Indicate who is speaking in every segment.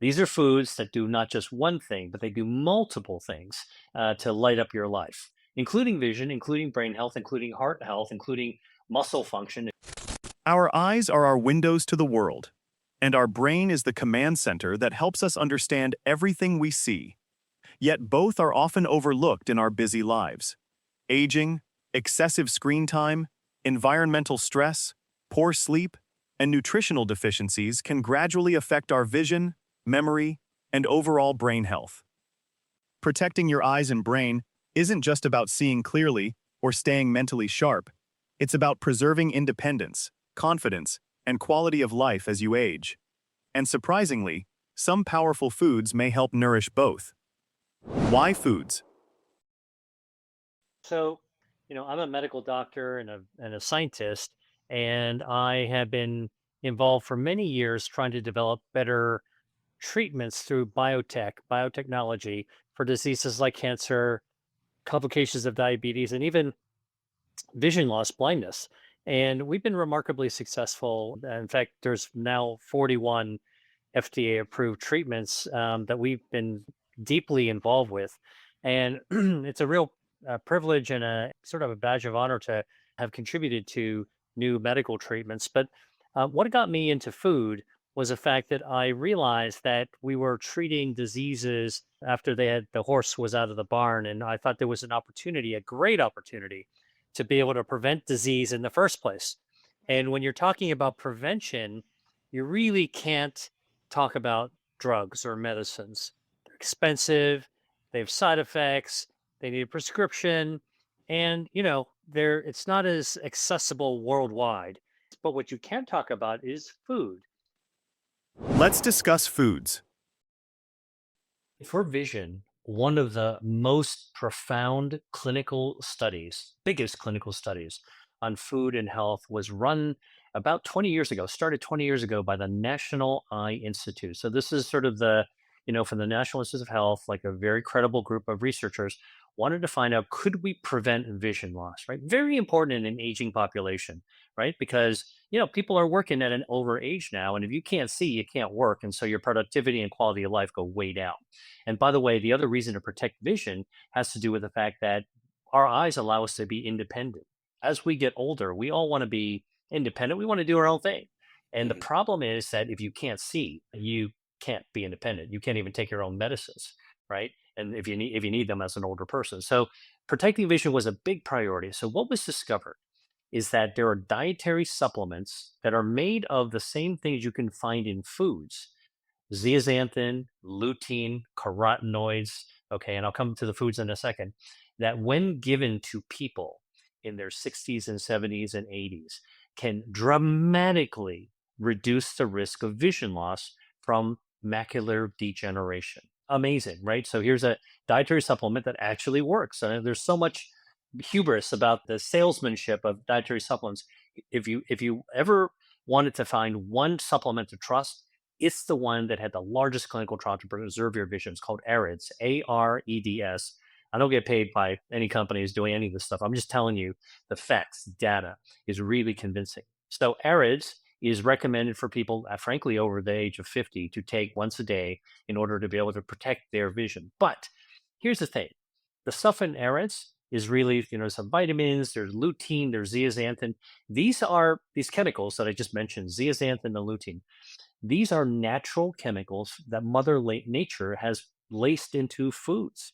Speaker 1: These are foods that do not just one thing, but they do multiple things to light up your life, including vision, including brain health, including heart health, including muscle function.
Speaker 2: Our eyes are our windows to the world, and our brain is the command center that helps us understand everything we see. Yet both are often overlooked in our busy lives. Aging, excessive screen time, environmental stress, poor sleep, and nutritional deficiencies can gradually affect our vision, memory, and overall brain health. Protecting your eyes and brain isn't just about seeing clearly or staying mentally sharp. It's about preserving independence, confidence, and quality of life as you age. And surprisingly, some powerful foods may help nourish both. Why foods?
Speaker 1: So, I'm a medical doctor and a scientist, and I have been involved for many years trying to develop better treatments through biotechnology for diseases like cancer, complications of diabetes, and even vision loss, blindness. And we've been remarkably successful. In fact, there's now 41 FDA approved treatments that we've been deeply involved with. And it's a real privilege and a sort of a badge of honor to have contributed to new medical treatments. But what got me into food was the fact that I realized that we were treating diseases after the horse was out of the barn. And I thought there was an opportunity, a great opportunity, to be able to prevent disease in the first place. And when you're talking about prevention, you really can't talk about drugs or medicines. They're expensive, they have side effects, they need a prescription, and it's not as accessible worldwide. But what you can talk about is food.
Speaker 2: Let's discuss foods.
Speaker 1: For vision, one of the most profound clinical studies, biggest clinical studies on food and health was run about 20 years ago, started 20 years ago by the National Eye Institute. So this is sort of from the National Institute of Health, like a very credible group of researchers wanted to find out, could we prevent vision loss, right? Very important in an aging population, right? Because people are working at an older age now, and if you can't see, you can't work, and so your productivity and quality of life go way down. And by the way, the other reason to protect vision has to do with the fact that our eyes allow us to be independent. As we get older, we all want to be independent. We want to do our own thing. And the
Speaker 3: Mhm.
Speaker 1: problem is that if you can't see, you can't be independent. You can't even take your own medicines, right? And if you need them as an older person. So protecting vision was a big priority. So what was discovered is that there are dietary supplements that are made of the same things you can find in foods: zeaxanthin, lutein, carotenoids. Okay, and I'll come to the foods in a second. That when given to people in their 60s and 70s and 80s can dramatically reduce the risk of vision loss from macular degeneration. Amazing, right? So here's a dietary supplement that actually works. There's so much hubris about the salesmanship of dietary supplements. If you ever wanted to find one supplement to trust, it's the one that had the largest clinical trial to preserve your vision. It's called AREDS, AREDS. I don't get paid by any companies doing any of this stuff. I'm just telling you the facts, data is really convincing. So AREDS is recommended for people, frankly, over the age of 50 to take once a day in order to be able to protect their vision. But here's the thing: the stuff in AREDS is really, some vitamins, there's lutein, there's zeaxanthin. These are these chemicals that I just mentioned, zeaxanthin and lutein. These are natural chemicals that Nature has laced into foods.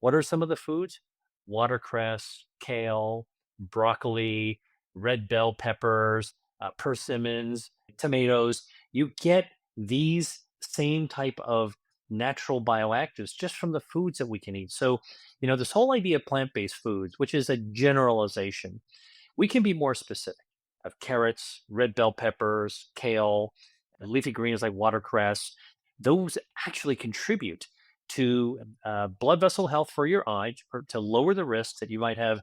Speaker 1: What are some of the foods? Watercress, kale, broccoli, red bell peppers, persimmons, tomatoes. You get these same type of natural bioactives just from the foods that we can eat. So, this whole idea of plant based foods, which is a generalization, we can be more specific. Have carrots, red bell peppers, kale, leafy greens like watercress. Those actually contribute to blood vessel health for your eye, to lower the risk that you might have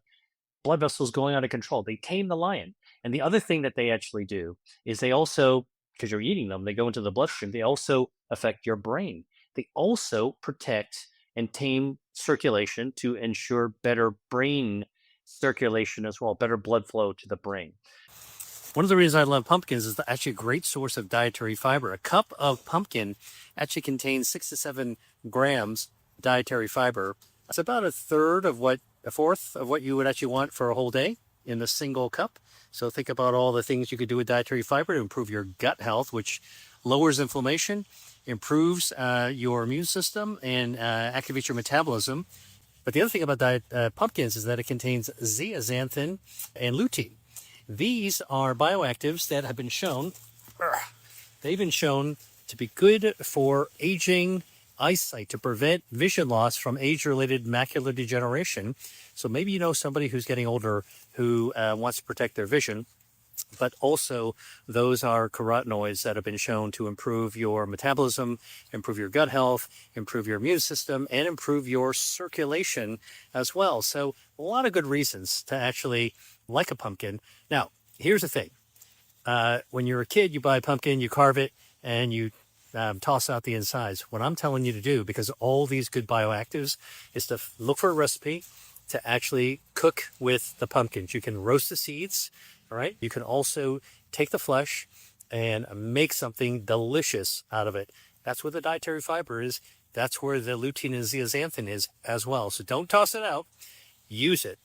Speaker 1: blood vessels going out of control. They tame the lion. And the other thing that they actually do is they also, because you're eating them, they go into the bloodstream. They also affect your brain. They also protect and tame circulation to ensure better brain circulation as well, better blood flow to the brain. One of the reasons I love pumpkins is actually a great source of dietary fiber. A cup of pumpkin actually contains 6 to 7 grams dietary fiber. That's about a fourth of what you would actually want for a whole day in a single cup. So think about all the things you could do with dietary fiber to improve your gut health, which lowers inflammation, improves your immune system, and activates your metabolism. But the other thing about pumpkins is that it contains zeaxanthin and lutein. These are bioactives that have been shown, they've been shown to be good for aging eyesight, to prevent vision loss from age-related macular degeneration. So maybe you know somebody who's getting older who wants to protect their vision, but also those are carotenoids that have been shown to improve your metabolism, improve your gut health, improve your immune system, and improve your circulation as well. So a lot of good reasons to actually like a pumpkin. Now, here's the thing. When you're a kid, you buy a pumpkin, you carve it, and you toss out the insides. What I'm telling you to do, because all these good bioactives, is to look for a recipe to actually cook with the pumpkins. You can roast the seeds, all right? You can also take the flesh and make something delicious out of it. That's where the dietary fiber is. That's where the lutein and zeaxanthin is as well. So don't toss it out. Use it.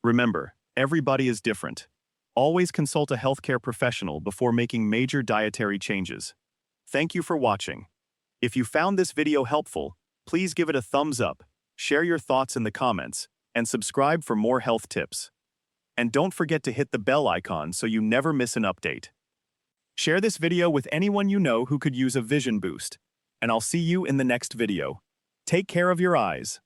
Speaker 2: Remember, everybody is different. Always consult a healthcare professional before making major dietary changes. Thank you for watching. If you found this video helpful, please give it a thumbs up, share your thoughts in the comments, and subscribe for more health tips. And don't forget to hit the bell icon so you never miss an update. Share this video with anyone you know who could use a vision boost. And I'll see you in the next video. Take care of your eyes.